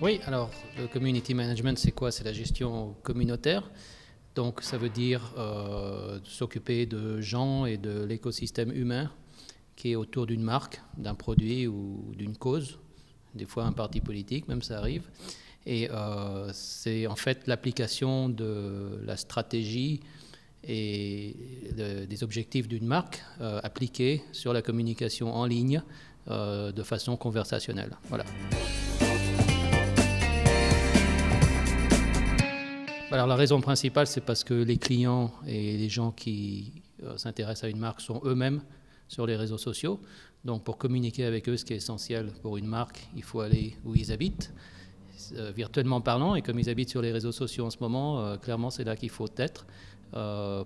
Oui, alors le community management, c'est quoi? C'est la gestion communautaire. Donc ça veut dire s'occuper de gens et de l'écosystème humain qui est autour d'une marque, d'un produit ou d'une cause, des fois un parti politique, même ça arrive. Et c'est en fait l'application de la stratégie et des objectifs d'une marque appliqués sur la communication en ligne de façon conversationnelle. Voilà. Alors la raison principale, c'est parce que les clients et les gens qui s'intéressent à une marque sont eux-mêmes sur les réseaux sociaux. Donc pour communiquer avec eux, ce qui est essentiel pour une marque, il faut aller où ils habitent, virtuellement parlant. Et comme ils habitent sur les réseaux sociaux en ce moment, clairement c'est là qu'il faut être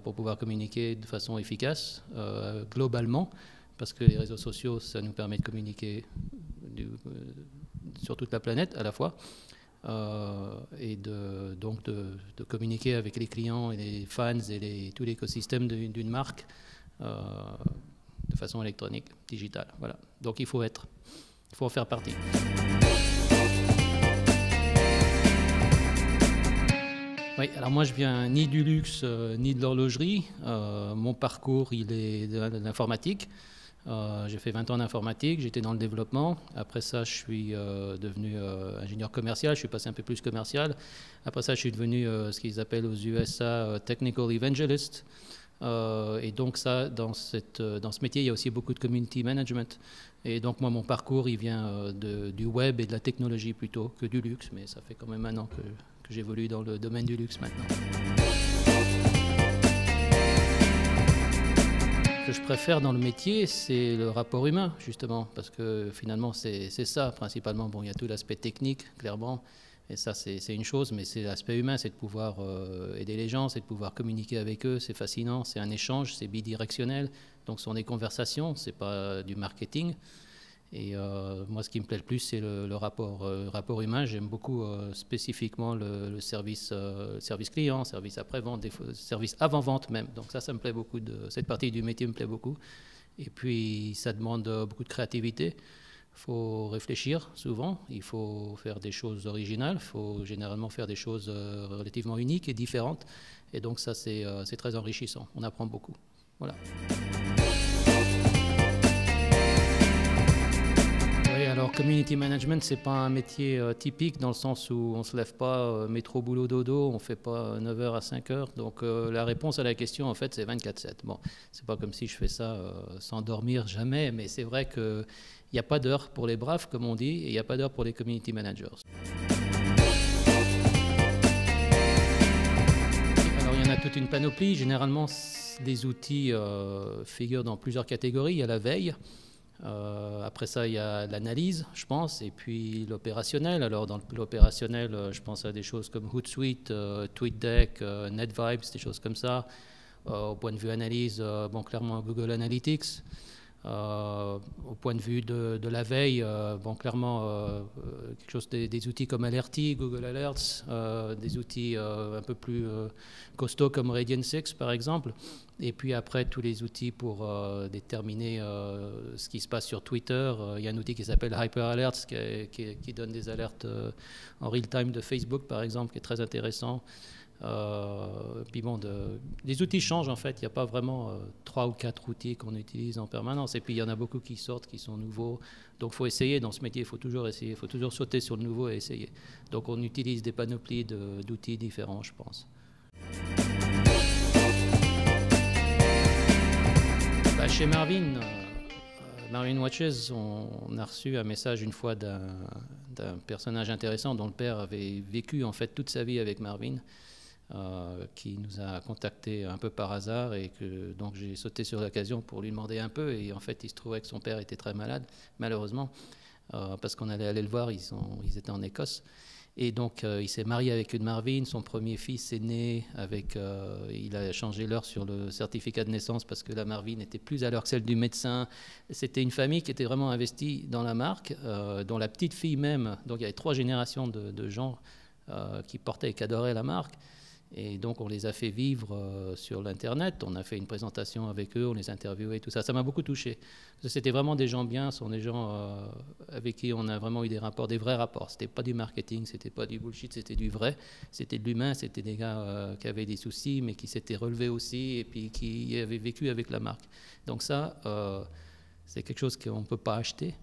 pour pouvoir communiquer de façon efficace, globalement, parce que les réseaux sociaux, ça nous permet de communiquer sur toute la planète à la fois. Et donc de communiquer avec les clients et les fans et tout l'écosystème d'une marque de façon électronique, digitale. Voilà. Donc il faut en faire partie. Oui, alors moi je viens ni du luxe ni de l'horlogerie. Mon parcours il est de l'informatique. J'ai fait 20 ans d'informatique, j'étais dans le développement. Après ça, je suis devenu ingénieur commercial, je suis passé un peu plus commercial. Après ça, je suis devenu ce qu'ils appellent aux USA Technical Evangelist. Et donc ça, dans ce métier, il y a aussi beaucoup de community management. Et donc moi, mon parcours, il vient du web et de la technologie plutôt que du luxe. Mais ça fait quand même un an que j'évolue dans le domaine du luxe maintenant. Ce que je préfère dans le métier, c'est le rapport humain, justement, parce que finalement, c'est ça, principalement. Bon, il y a tout l'aspect technique, clairement, et ça, c'est une chose, mais c'est l'aspect humain, c'est de pouvoir aider les gens, c'est de pouvoir communiquer avec eux, c'est fascinant, c'est un échange, c'est bidirectionnel, donc ce sont des conversations, c'est pas du marketing. Et moi, ce qui me plaît le plus, c'est le rapport humain. J'aime beaucoup spécifiquement le service client, service après-vente, service avant-vente même. Donc ça me plaît beaucoup. Cette partie du métier me plaît beaucoup. Et puis, ça demande beaucoup de créativité. Il faut réfléchir souvent, il faut faire des choses originales, il faut généralement faire des choses relativement uniques et différentes. Et donc ça, c'est très enrichissant. On apprend beaucoup. Voilà. Alors, community management, c'est pas un métier typique dans le sens où on se lève pas métro boulot dodo, on fait pas 9h à 5h. Donc la réponse à la question en fait c'est 24/7. Bon, c'est pas comme si je fais ça sans dormir jamais, mais c'est vrai que il n'y a pas d'heure pour les braves comme on dit et il n'y a pas d'heure pour les community managers. Alors il y en a toute une panoplie. Généralement les outils figurent dans plusieurs catégories. Il y a la veille. Après ça, il y a l'analyse, je pense, et puis l'opérationnel. Alors, dans l'opérationnel, je pense à des choses comme Hootsuite, TweetDeck, NetVibes, des choses comme ça. Au point de vue analyse, bon, clairement Google Analytics. Au point de vue de la veille, bon, clairement, quelque chose des outils comme Alerty, Google Alerts, des outils un peu plus costauds comme Radian6, par exemple. Et puis après, tous les outils pour déterminer ce qui se passe sur Twitter. Il y a un outil qui s'appelle Hyper Alerts qui donne des alertes en real time de Facebook, par exemple, qui est très intéressant. Puis bon, les outils changent en fait. Il n'y a pas vraiment 3 ou 4 outils qu'on utilise en permanence. Et puis il y en a beaucoup qui sortent, qui sont nouveaux. Donc il faut essayer dans ce métier, il faut toujours essayer, il faut toujours sauter sur le nouveau et essayer. Donc on utilise des panoplies d'outils différents, je pense. Chez Marvin Watches, on a reçu un message une fois d'un personnage intéressant dont le père avait vécu en fait toute sa vie avec Marvin. Qui nous a contactés un peu par hasard et que donc j'ai sauté sur l'occasion pour lui demander un peu et en fait il se trouvait que son père était très malade malheureusement parce qu'on allait aller le voir, ils étaient en Écosse et donc il s'est marié avec une Marvin, son premier fils est né avec il a changé l'heure sur le certificat de naissance parce que la Marvin n'était plus à l'heure que celle du médecin. C'était une famille qui était vraiment investie dans la marque dont la petite fille même, donc il y avait 3 générations de gens qui portaient et qui adoraient la marque. Et donc, on les a fait vivre sur l'Internet. On a fait une présentation avec eux, on les interviewait, tout ça. Ça m'a beaucoup touché. C'était vraiment des gens bien, ce sont des gens avec qui on a vraiment eu des rapports, des vrais rapports. C'était pas du marketing, c'était pas du bullshit, c'était du vrai. C'était de l'humain, c'était des gars qui avaient des soucis, mais qui s'étaient relevés aussi et puis qui avaient vécu avec la marque. Donc ça, c'est quelque chose qu'on ne peut pas acheter.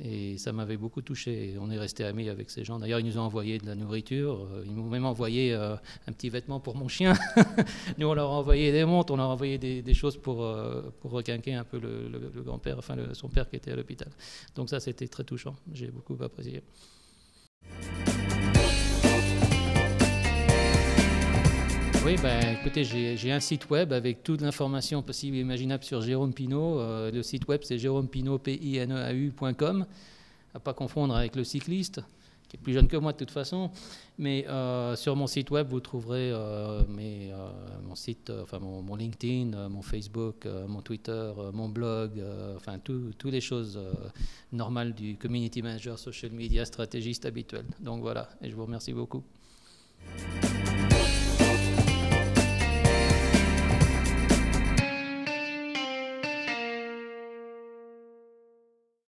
Et ça m'avait beaucoup touché. On est resté amis avec ces gens. D'ailleurs, ils nous ont envoyé de la nourriture. Ils m'ont même envoyé un petit vêtement pour mon chien. Nous, on leur a envoyé des montres, on leur a envoyé des choses pour requinquer un peu le grand-père, enfin son père qui était à l'hôpital. Donc ça, c'était très touchant. J'ai beaucoup apprécié. Oui, ben, écoutez, j'ai un site web avec toute l'information possible et imaginable sur Jérôme Pinault. Le site web, c'est jérômepinault.com. À ne pas confondre avec le cycliste, qui est plus jeune que moi de toute façon. Mais sur mon site web, vous trouverez mon site, enfin mon LinkedIn, mon Facebook, mon Twitter, mon blog, enfin toutes les choses normales du community manager, social media, stratégiste habituel. Donc voilà, et je vous remercie beaucoup.